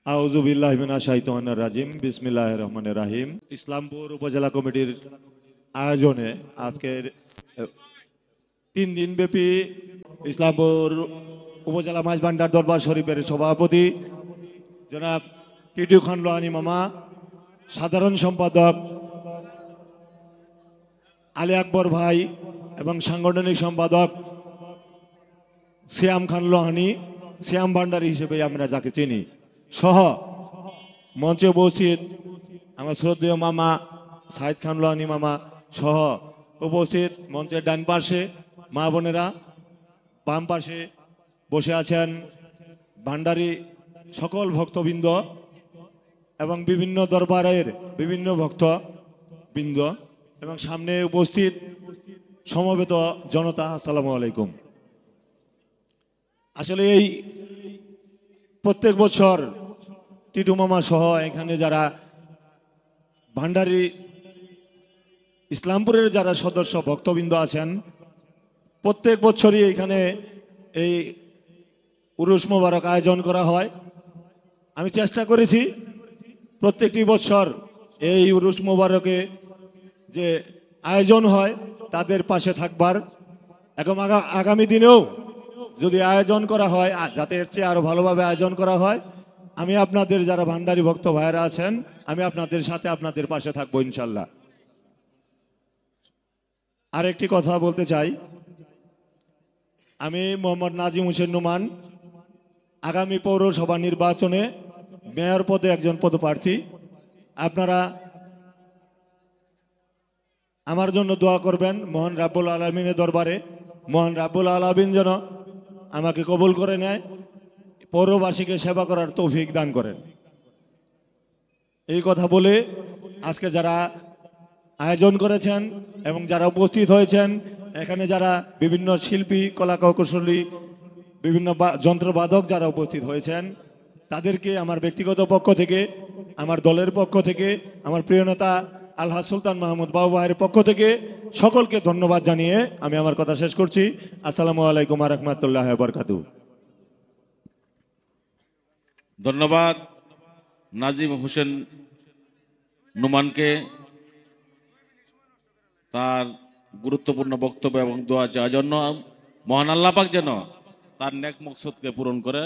আউযুবিল্লাহি মিনাশ শাইতানির রাজিম বিসমিল্লাহির রহমানির রহিম। ইসলামপুর উপজেলা কমিটির আয়োজনে আজকের 3 দিনব্যাপী ইসলামপুর উপজেলা মাছ ভান্ডার দরবার শরীফের সভাপতি জনাব টিটু খান লোহানী মামা, সাধারণ সম্পাদক আলী আকবর ভাই এবং সাংগঠনিক সম্পাদক শ্যাম খান লোহানী, শ্যাম ভান্ডারী হিসেবে আমরা যাকে চিনি, সহ মঞ্চে উপস্থিত আমার শ্রদ্ধেয় মামা সাইদ খান লোহানী মামা সহ উপস্থিত মঞ্চের ডান পাশে মা বোনেরা, বাম পাশে বসে আছেন ভান্ডারী সকল ভক্তবৃন্দ এবং বিভিন্ন দরবারের বিভিন্ন ভক্তবৃন্দ এবং সামনে উপস্থিত সমবেত জনতা, আসসালামু আলাইকুম। আসলে এই প্রত্যেক বছর টিটু মামা সহ এখানে যারা ভান্ডারী ইসলামপুরের যারা সদস্য ভক্তবৃন্দ আছেন, প্রত্যেক বছরই এখানে এই উরুস মোবারক আয়োজন করা হয়। আমি চেষ্টা করেছি প্রত্যেকটি বছর এই উরুস মোবারকে যে আয়োজন হয় তাদের পাশে থাকবার, এবং আগামী দিনেও যদি আয়োজন করা হয় যাতে এর চেয়ে আরো ভালোভাবে আয়োজন করা হয়, আমি আপনাদের যারা ভান্ডারী ভক্ত ভাইরা আছেন আমি আপনাদের সাথে আপনাদের পাশে থাকবো ইনশাল্লাহ। আরেকটি কথা বলতে চাই, আমি মোহাম্মদ নাজিম হোসেন নোমান, আগামী পৌরসভা নির্বাচনে মেয়র পদে একজন পদপ্রার্থী। আপনারা আমার জন্য দোয়া করবেন মহান রাব্বুল আলামিনের দরবারে, মহান রাব্বুল আলামিন যেন আমাকে কবুল করে নেয়, পৌরবাসীকে সেবা করার তৌফিক দান করেন। এই কথা বলে আজকে যারা আয়োজন করেছেন এবং যারা উপস্থিত হয়েছেন, এখানে যারা বিভিন্ন শিল্পী, কলা কৌশলী, বিভিন্ন যন্ত্রবাদক যারা উপস্থিত হয়েছেন, তাদেরকে আমার ব্যক্তিগত পক্ষ থেকে, আমার দলের পক্ষ থেকে, আমার প্রিয় নেতা আলহাজ সুলতান মাহমুদ বাবু ভাইয়ের পক্ষ থেকে সকলকে ধন্যবাদ জানিয়ে আমি আমার কথা শেষ করছি। আসসালামু আলাইকুম ওয়া রাহমাতুল্লাহি ওয়া বারাকাতুহু। ধন্যবাদ নাজিম হোসেন নোমানকে তার গুরুত্বপূর্ণ বক্তব্য এবং দোয়া চাওয়ার জন্য। মহান আল্লাহ পাক যেন তার নেক মকসদকে পূরণ করে।